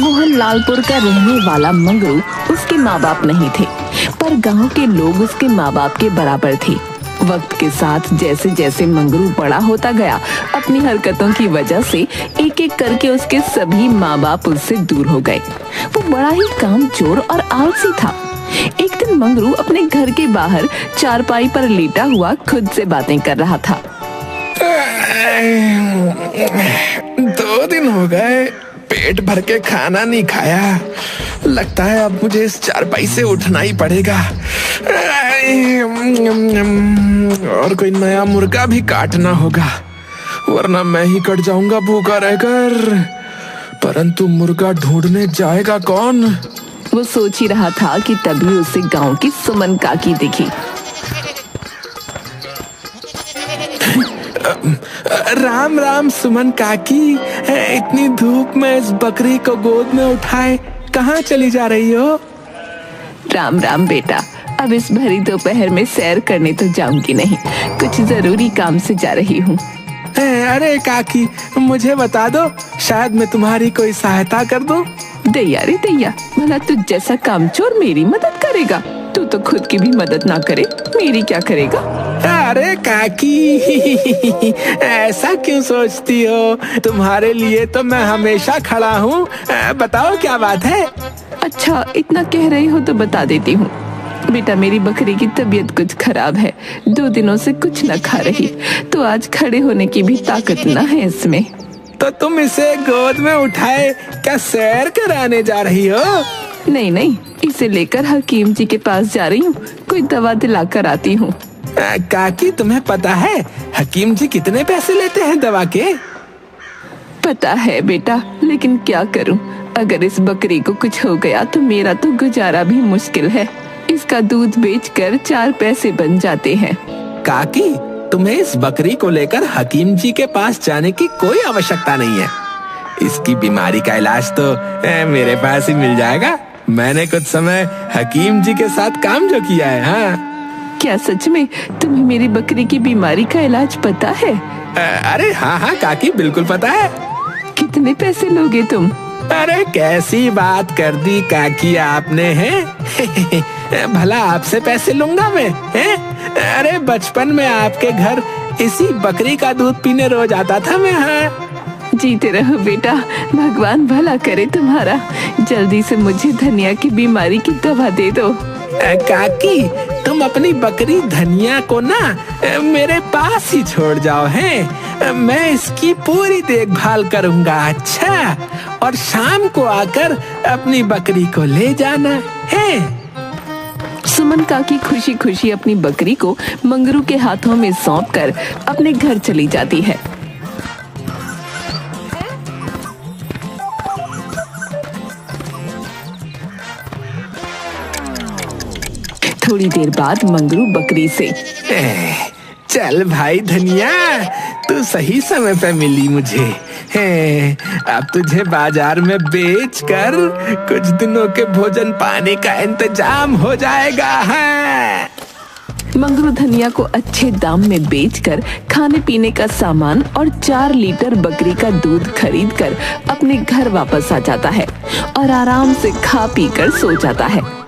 मोहन लालपुर का रहने वाला मंगरू उसके माँ बाप नहीं थे, पर गांव के लोग उसके माँ बाप के बराबर थे। वक्त के साथ जैसे जैसे मंगरू बड़ा होता गया, अपनी हरकतों की वजह से एक एक करके उसके सभी माँ बाप उससे दूर हो गए। वो बड़ा ही कामचोर और आलसी था। एक दिन मंगरू अपने घर के बाहर चारपाई पर लेटा हुआ खुद से बातें कर रहा था। 2 दिन हो गए, पेट भर के खाना नहीं खाया। लगता है अब मुझे इस चारपाई से उठना ही पड़ेगा और कोई नया मुर्गा भी काटना होगा, वरना मैं ही कट जाऊंगा भूखा रहकर। परंतु मुर्गा ढूंढने जाएगा कौन? वो सोच ही रहा था कि तभी उसे गांव की सुमन काकी दिखी। राम राम सुमन काकी, इतनी धूप में इस बकरी को गोद में उठाए कहाँ चली जा रही हो? राम राम बेटा, अब इस भरी दोपहर में सैर करने तो जाऊंगी नहीं, कुछ जरूरी काम से जा रही हूँ। अरे काकी, मुझे बता दो, शायद मैं तुम्हारी कोई सहायता कर दूं। दैया रे दैया, भला तुझ जैसा कामचोर मेरी मदद करेगा? तू तो खुद की भी मदद ना करे, मेरी क्या करेगा? अरे काकी, ऐसा क्यों सोचती हो? तुम्हारे लिए तो मैं हमेशा खड़ा हूँ। बताओ क्या बात है? अच्छा, इतना कह रही हो तो बता देती हूँ। बेटा, मेरी बकरी की तबीयत कुछ खराब है, 2 दिनों से कुछ न खा रही, तो आज खड़े होने की भी ताकत न है इसमें। तो तुम इसे गोद में उठाए क्या सैर कराने जा रही हो? नहीं नहीं, इसे लेकर हकीम जी के पास जा रही हूँ, कोई दवा दिला कर आती हूँ। काकी, तुम्हें पता है हकीम जी कितने पैसे लेते हैं दवा के? पता है बेटा, लेकिन क्या करूँ, अगर इस बकरी को कुछ हो गया तो मेरा तो गुजारा भी मुश्किल है। इसका दूध बेचकर 4 पैसे बन जाते हैं। काकी, तुम्हें इस बकरी को लेकर हकीम जी के पास जाने की कोई आवश्यकता नहीं है। इसकी बीमारी का इलाज तो मेरे पास ही मिल जाएगा। मैंने कुछ समय हकीम जी के साथ काम जो किया है। हाँ, क्या सच में तुम्हें मेरी बकरी की बीमारी का इलाज पता है? अरे हाँ हाँ काकी, बिल्कुल पता है। कितने पैसे लोगे तुम? अरे कैसी बात कर दी काकी आपने, हैं? भला आपसे पैसे लूंगा मैं, हैं? अरे बचपन में आपके घर इसी बकरी का दूध पीने रोज आता था मैं। हाँ, जीते रहो बेटा, भगवान भला करे तुम्हारा। जल्दी से मुझे धनिया की बीमारी की दवा दे दो। काकी, तुम अपनी बकरी धनिया को ना मेरे पास ही छोड़ जाओ, हैं? मैं इसकी पूरी देखभाल करूंगा, अच्छा? और शाम को आकर अपनी बकरी को ले जाना है। सुमन काकी खुशी खुशी अपनी बकरी को मंगरू के हाथों में सौंपकर अपने घर चली जाती है। थोड़ी देर बाद मंगरू बकरी से, चल भाई धनिया, तू सही समय पे मिली मुझे। अब तुझे बाजार में बेचकर कुछ दिनों के भोजन पानी का इंतजाम हो जाएगा। है मंगरू धनिया को अच्छे दाम में बेचकर खाने पीने का सामान और 4 लीटर बकरी का दूध खरीदकर अपने घर वापस आ जाता है और आराम से खा पी कर सो जाता है।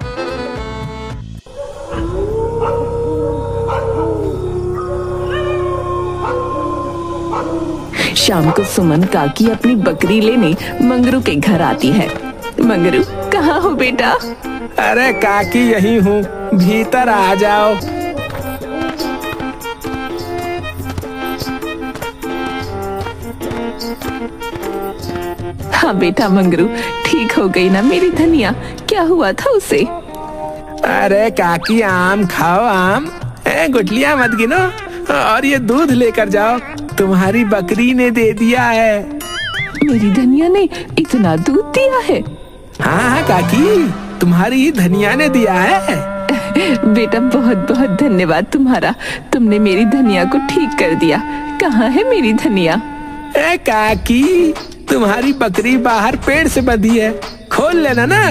शाम को सुमन काकी अपनी बकरी लेने मंगरू के घर आती है। मंगरू, कहाँ हो बेटा? अरे काकी, यही हूँ, भीतर आ जाओ। हाँ बेटा मंगरू, ठीक हो गई ना मेरी धनिया? क्या हुआ था उसे? अरे काकी, आम खाओ, आम। गुठलियाँ मत गिनो और ये दूध लेकर जाओ, तुम्हारी बकरी ने दे दिया है। मेरी धनिया ने इतना दूध दिया है? हाँ हाँ काकी, तुम्हारी धनिया ने दिया है। बेटा, बहुत बहुत धन्यवाद तुम्हारा, तुमने मेरी धनिया को ठीक कर दिया। कहाँ है मेरी धनिया? काकी, तुम्हारी बकरी बाहर पेड़ से बंधी है, खोल लेना ना।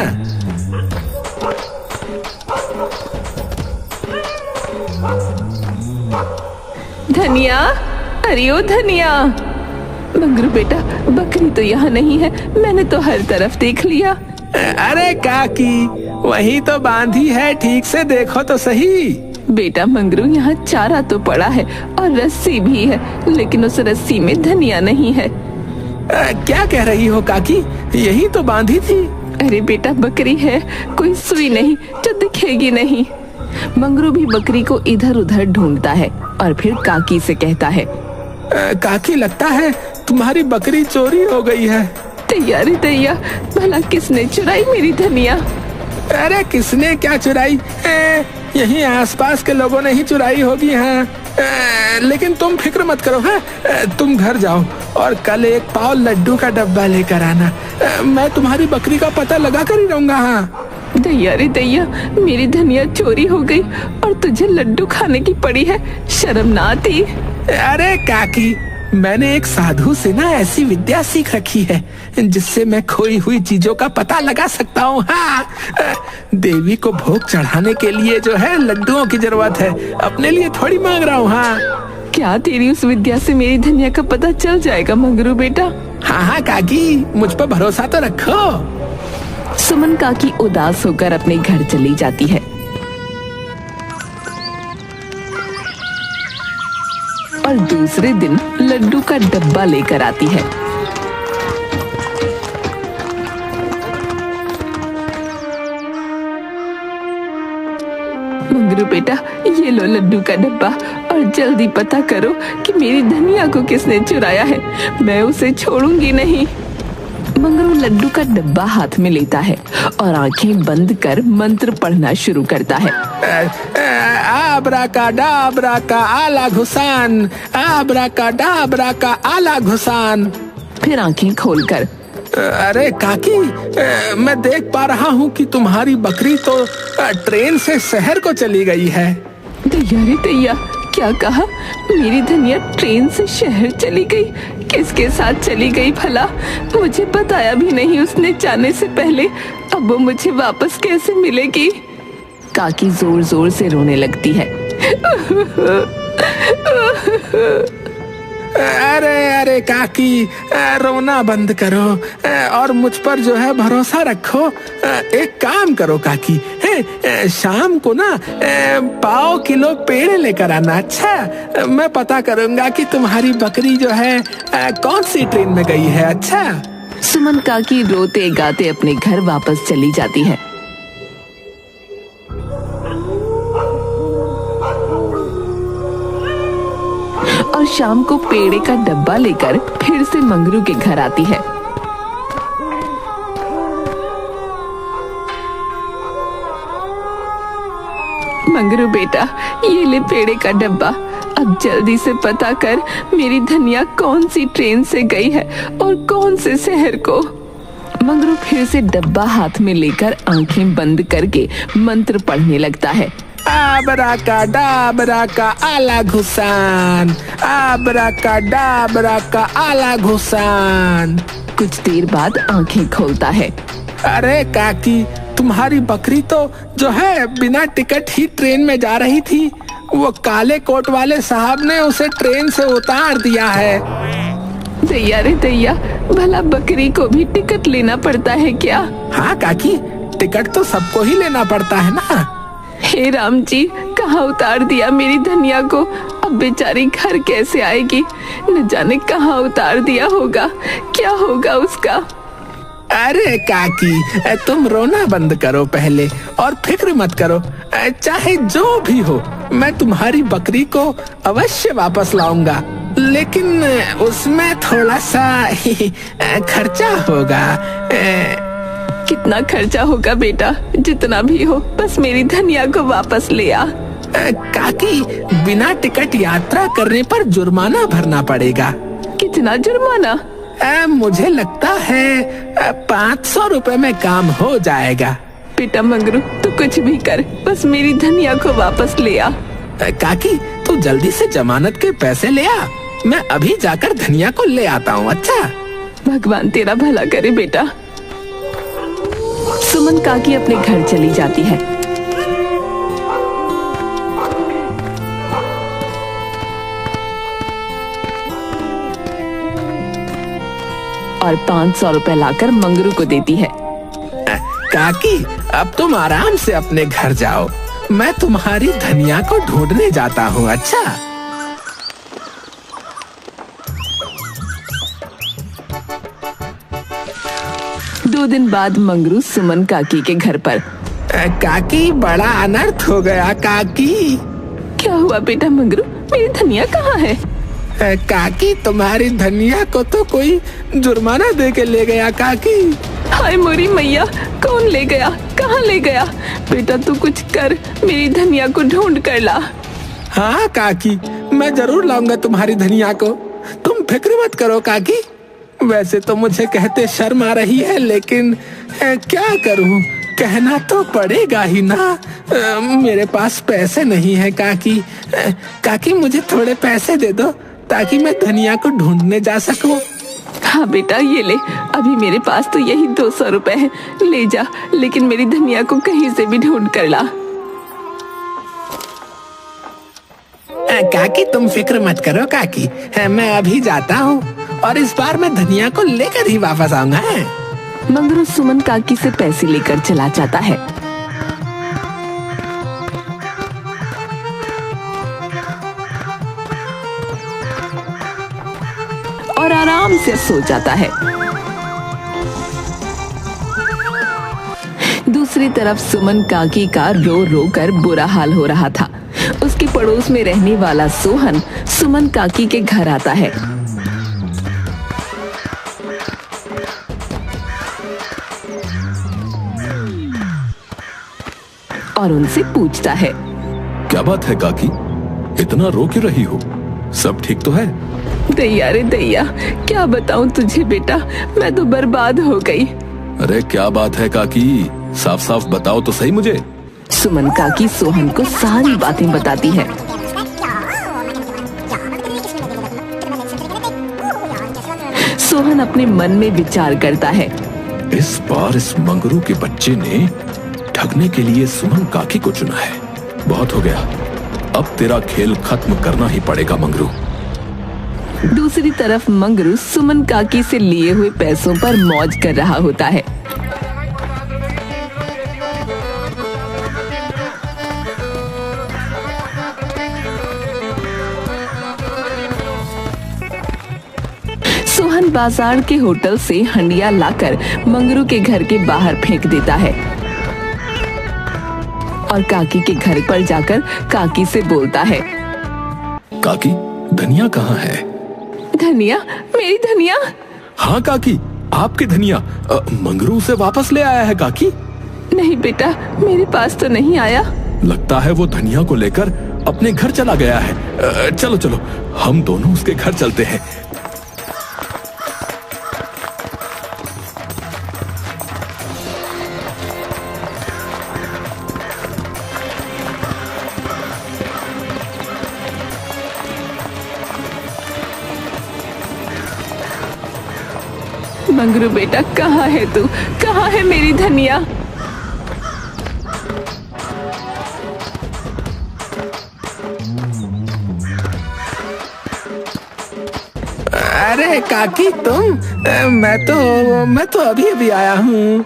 धनिया, अरे ओ धनिया, मंगरू बेटा, बकरी तो यहाँ नहीं है, मैंने तो हर तरफ देख लिया। अरे काकी, वही तो बांधी है, ठीक से देखो तो सही। बेटा मंगरू, यहाँ चारा तो पड़ा है और रस्सी भी है, लेकिन उस रस्सी में धनिया नहीं है। क्या कह रही हो काकी, यही तो बांधी थी। अरे बेटा, बकरी है, कोई सुई नहीं जो दिखेगी नहीं। मंगरू भी बकरी को इधर उधर ढूंढता है और फिर काकी से कहता है, काकी लगता है तुम्हारी बकरी चोरी हो गई है। तैयारी तैया, भला किसने चुराई मेरी धनिया? अरे किसने क्या चुराई, यहीं आसपास के लोगों ने ही चुराई होगी। हाँ, लेकिन तुम फिक्र मत करो। हाँ, तुम घर जाओ और कल एक पाव लड्डू का डब्बा लेकर आना। मैं तुम्हारी बकरी का पता लगा कर ही रहूंगा। हाँ दैया रे दैया, मेरी धनिया चोरी हो गई और तुझे लड्डू खाने की पड़ी है, शर्म ना आती? अरे काकी, मैंने एक साधु से ना ऐसी विद्या सीख रखी है जिससे मैं खोई हुई चीजों का पता लगा सकता हूँ। हाँ, देवी को भोग चढ़ाने के लिए जो है लड्डुओं की जरूरत है, अपने लिए थोड़ी मांग रहा हूँ। हाँ, क्या तेरी उस विद्या से मेरी धनिया का पता चल जाएगा मंगरू बेटा? हाँ हाँ काकी, मुझ पर भरोसा तो रखो। सुमन काकी उदास होकर अपने घर चली जाती है और दूसरे दिन लड्डू का डब्बा लेकर आती है। मंगरू बेटा, ये लो लड्डू का डब्बा और जल्दी पता करो कि मेरी धनिया को किसने चुराया है, मैं उसे छोड़ूंगी नहीं। मंगरू लड्डू का डब्बा हाथ में लेता है और आंखें बंद कर मंत्र पढ़ना शुरू करता है। आबरा का डाबरा का आला घुसान, आबरा का डाबरा का आला घुसान। फिर आंखें खोलकर, अरे काकी, मैं देख पा रहा हूँ कि तुम्हारी बकरी तो ट्रेन से शहर को चली गई है। दैया रे दैया, क्या कहा? मेरी धनिया ट्रेन से शहर चली गई? किसके साथ चली गई भला? मुझे बताया भी नहीं उसने जाने से पहले। अब वो मुझे वापस कैसे मिलेगी? काकी जोर जोर से रोने लगती है। अरे अरे काकी, रोना बंद करो और मुझ पर जो है भरोसा रखो। एक काम करो काकी, शाम को ना पाव किलो पेड़ लेकर आना। अच्छा, मैं पता करूंगा कि तुम्हारी बकरी जो है कौन सी ट्रेन में गई है। अच्छा। सुमन काकी रोते गाते अपने घर वापस चली जाती है। और शाम को पेड़े का डब्बा लेकर फिर से मंगरू के घर आती है। मंगरू बेटा, ये ले पेड़े का डब्बा, अब जल्दी से पता कर मेरी धनिया कौन सी ट्रेन से गई है और कौन से शहर को। मंगरू फिर से डब्बा हाथ में लेकर आंखें बंद करके मंत्र पढ़ने लगता है। आबरा का डाबरा का आला घुसान, आबरा का डाबरा का आला घुसान। कुछ देर बाद आंखें खोलता है। अरे काकी, तुम्हारी बकरी तो जो है बिना टिकट ही ट्रेन में जा रही थी। वो काले कोट वाले साहब ने उसे ट्रेन से उतार दिया है। दैया रे दैया, भला बकरी को भी टिकट लेना पड़ता है क्या? हाँ काकी, टिकट तो सबको ही लेना पड़ता है ना। हे राम जी, कहाँ उतार दिया मेरी धनिया को? अब बेचारी घर कैसे आएगी? न जाने कहाँ उतार दिया होगा, क्या होगा उसका? अरे काकी, तुम रोना बंद करो पहले और फिक्र मत करो। चाहे जो भी हो, मैं तुम्हारी बकरी को अवश्य वापस लाऊंगा, लेकिन उसमें थोड़ा सा खर्चा होगा। कितना खर्चा होगा बेटा? जितना भी हो, बस मेरी धनिया को वापस ले आ। काकी, बिना टिकट यात्रा करने पर जुर्माना भरना पड़ेगा। कितना जुर्माना? मुझे लगता है 500 रुपए में काम हो जाएगा। बेटा मंगरू, तू कुछ भी कर, बस मेरी धनिया को वापस ले आ। काकी, तू जल्दी से जमानत के पैसे ले आ, मैं अभी जाकर धनिया को ले आता हूँ। अच्छा। भगवान तेरा भला करे बेटा। सुमन काकी अपने घर चली जाती है। और 500 रुपए लाकर मंगरू को देती है। काकी, अब तुम आराम से अपने घर जाओ, मैं तुम्हारी धनिया को ढूंढने जाता हूँ। अच्छा। 2 दिन बाद मंगरू सुमन काकी के घर पर। काकी, बड़ा अनर्थ हो गया काकी। क्या हुआ बेटा मंगरू, मेरी धनिया कहाँ है? काकी, तुम्हारी धनिया को तो कोई जुर्माना दे के ले गया काकी। हाय मोरी मैया, कौन ले गया, कहाँ ले गया? बेटा तू कुछ कर, मेरी धनिया को ढूंढ कर ला। हाँ काकी, मैं जरूर लाऊंगा तुम्हारी धनिया को, तुम फिक्र मत करो काकी। वैसे तो मुझे कहते शर्म आ रही है, लेकिन क्या करूं, कहना तो पड़ेगा ही ना। मेरे पास पैसे नहीं है काकी। काकी, मुझे थोड़े पैसे दे दो ताकि मैं धनिया को ढूंढने जा सकूं। हाँ बेटा, ये ले, अभी मेरे पास तो यही 200 रुपए है, ले जा, लेकिन मेरी धनिया को कहीं से भी ढूंढ कर ला। काकी, तुम फिक्र मत करो काकी, मैं अभी जाता हूँ और इस बार मैं धनिया को लेकर ही वापस आऊंगा। मंगरू सुमन काकी से पैसे लेकर चला जाता है। और आराम से सो जाता है। दूसरी तरफ सुमन काकी का रो रो कर बुरा हाल हो रहा था। उसके पड़ोस में रहने वाला सोहन सुमन काकी के घर आता है और उनसे पूछता है, क्या बात है काकी, इतना रो क्यों रही हो? सब ठीक तो है? दैया रे दैया, क्या बताऊं तुझे बेटा, मैं तो बर्बाद हो गई। अरे क्या बात है काकी, साफ साफ बताओ तो सही मुझे। सुमन काकी सोहन को सारी बातें बताती है। सोहन अपने मन में विचार करता है, इस बार इस मंगरू के बच्चे ने ठगने के लिए सुमन काकी को चुना है। बहुत हो गया, अब तेरा खेल खत्म करना ही पड़ेगा मंगरू। दूसरी तरफ मंगरू सुमन काकी से लिए हुए पैसों पर मौज कर रहा होता है। सोहन बाजार के होटल से हंडिया लाकर मंगरू के घर के बाहर फेंक देता है और काकी के घर पर जाकर काकी से बोलता है, काकी, धनिया कहाँ है? धनिया? मेरी धनिया? हाँ काकी, आपकी धनिया। मंगरू से वापस ले आया है काकी। नहीं बेटा, मेरे पास तो नहीं आया। लगता है वो धनिया को लेकर अपने घर चला गया है। चलो चलो, हम दोनों उसके घर चलते हैं। मंगरू बेटा, कहाँ है तू? कहाँ है मेरी धनिया? अरे काकी, तुम? मैं तो अभी अभी आया हूँ।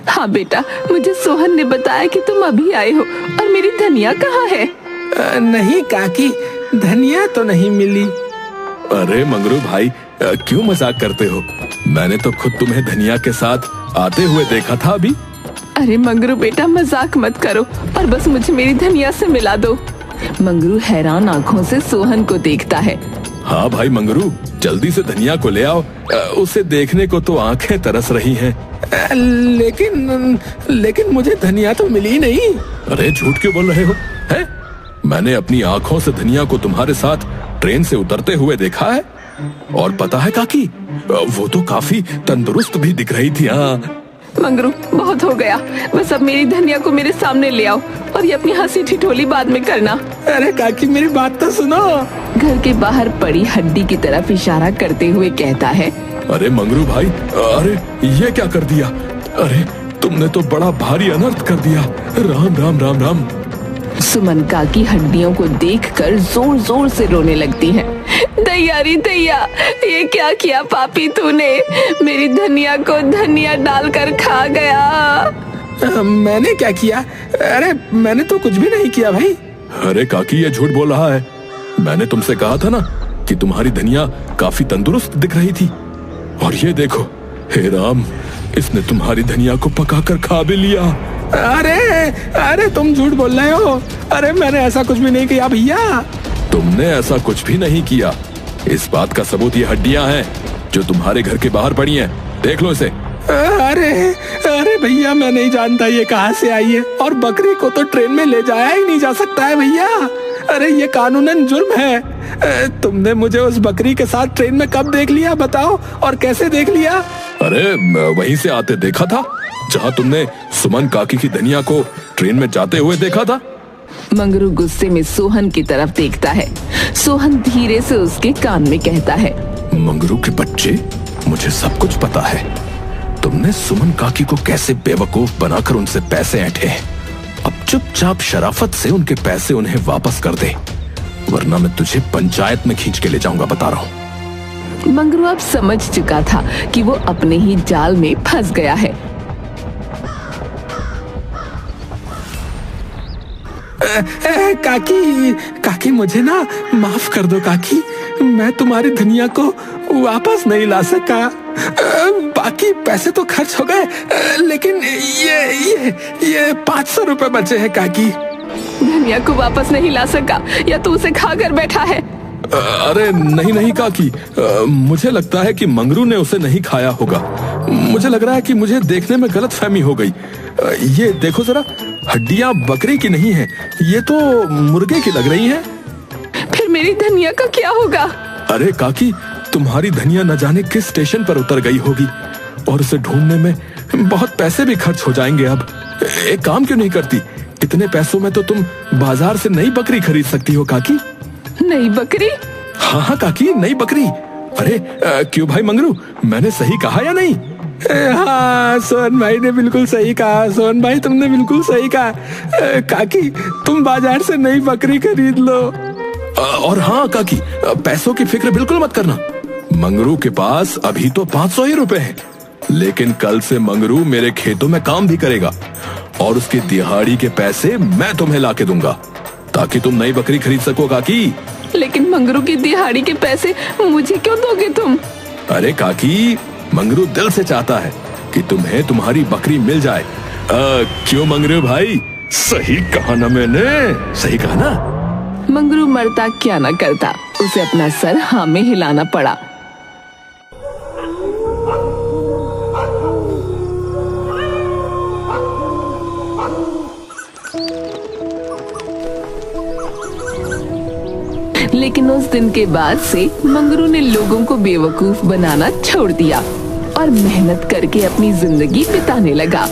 हाँ बेटा, मुझे सोहन ने बताया कि तुम अभी आए हो, और मेरी धनिया कहाँ है? नहीं काकी, धनिया तो नहीं मिली। अरे मंगरू भाई, क्यों मजाक करते हो? मैंने तो खुद तुम्हें धनिया के साथ आते हुए देखा था अभी। अरे मंगरू बेटा, मजाक मत करो और बस मुझे मेरी धनिया से मिला दो। मंगरू हैरान आंखों से सोहन को देखता है। हाँ भाई मंगरू, जल्दी से धनिया को ले आओ, उसे देखने को तो आंखें तरस रही हैं। लेकिन मुझे धनिया तो मिली नहीं। अरे झूठ क्यों बोल रहे हो? हैं? मैंने अपनी आंखों से धनिया को तुम्हारे साथ ट्रेन से उतरते हुए देखा है, और पता है काकी, वो तो काफी तंदुरुस्त भी दिख रही थी। हाँ मंगरू, बहुत हो गया, बस अब मेरी धनिया को मेरे सामने ले आओ और ये अपनी हंसी ठिठोली बाद में करना। अरे काकी, मेरी बात तो सुनो। घर के बाहर पड़ी हड्डी की तरफ इशारा करते हुए कहता है, अरे मंगरू भाई, अरे ये क्या कर दिया? अरे तुमने तो बड़ा भारी अनर्थ कर दिया। राम राम राम राम। सुमन काकी हड्डियों को देखकर जोर जोर से रोने लगती है। दैया रे दैया, ये क्या किया पापी तूने, मेरी धनिया को धनिया डालकर खा गया। मैंने क्या किया? अरे मैंने तो कुछ भी नहीं किया भाई। अरे काकी, ये झूठ बोल रहा है। मैंने तुमसे कहा था ना कि तुम्हारी धनिया काफी तंदुरुस्त दिख रही थी, और ये देखो, हे राम, इसने तुम्हारी धनिया को पकाकर खा भी लिया। अरे अरे तुम झूठ बोल रहे हो। अरे मैंने ऐसा कुछ भी नहीं किया भैया। तुमने ऐसा कुछ भी नहीं किया। इस बात का सबूत ये हड्डियां हैं जो तुम्हारे घर के बाहर पड़ी हैं। देख लो इसे। अरे अरे भैया, मैं नहीं जानता ये कहाँ से आई है, और बकरी को तो ट्रेन में ले जाया ही नहीं जा सकता है भैया। अरे ये कानूनन जुर्म है। तुमने मुझे उस बकरी के साथ ट्रेन में कब देख लिया बताओ, और कैसे देख लिया? अरे वहीं से आते देखा था जहाँ तुमने सुमन काकी की धनिया को ट्रेन में जाते हुए देखा था। मंगरू गुस्से में सोहन की तरफ देखता है। सोहन धीरे से उसके कान में कहता है, मंगरू के बच्चे, मुझे सब कुछ पता है। तुमने सुमन काकी को कैसे बेवकूफ बनाकर उनसे पैसे ऐंठे हैं। अब चुपचाप शराफत से उनके पैसे उन्हें वापस कर दे, वरना मैं तुझे पंचायत में खींच के ले जाऊंगा, बता रहा हूँ। मंगरू अब समझ चुका था कि वो अपने ही जाल में फंस गया है। काकी मुझे ना माफ कर दो काकी, मैं तुम्हारी धनिया को वापस नहीं ला सका। बाकी पैसे तो खर्च हो गए, लेकिन ये 500 रुपए बचे हैं काकी। धनिया को वापस नहीं ला सका, या तू उसे खा कर बैठा है? अरे नहीं काकी, मुझे लगता है कि मंगरू ने उसे नहीं खाया होगा। मुझे लग रहा है कि मुझे देखने में गलतफहमी हो गई। ये देखो जरा, हड्डियां बकरी की नहीं है, ये तो मुर्गे की लग रही हैं। फिर मेरी धनिया का क्या होगा? अरे काकी, तुम्हारी धनिया न जाने किस स्टेशन पर उतर गई होगी, और उसे ढूंढने में बहुत पैसे भी खर्च हो जाएंगे। अब एक काम क्यों नहीं करती? इतने पैसों में तो तुम बाजार से नई बकरी खरीद सकती हो काकी। नई बकरी? हाँ काकी, नई बकरी। अरे क्यों भाई मंगरू, मैंने सही कहा या नहीं? हाँ, सोहन भाई ने बिल्कुल सही कहा। सोहन भाई, तुमने बिल्कुल सही कहा। काकी, तुम बाजार से नई बकरी खरीद लो। और हाँ काकी, पैसों की फिक्र बिल्कुल मत करना। मंगरू के पास अभी तो 500 ही रुपए हैं, लेकिन कल से मंगरू मेरे खेतों में काम भी करेगा, और उसकी दिहाड़ी के पैसे मैं तुम्हें लाके दूंगा, ताकि तुम नई बकरी खरीद सको काकी। लेकिन मंगरू की दिहाड़ी के पैसे मुझे क्यों दोगे तुम? अरे काकी, मंगरू दिल से चाहता है कि तुम्हें तुम्हारी बकरी मिल जाए। क्यों मंगरू भाई, सही कहा ना मैंने? सही कहा ना? मंगरू मरता क्या ना करता, उसे अपना सर हाँ में हिलाना पड़ा। लेकिन उस दिन के बाद से मंगरू ने लोगों को बेवकूफ बनाना छोड़ दिया और मेहनत करके अपनी जिंदगी बिताने लगा।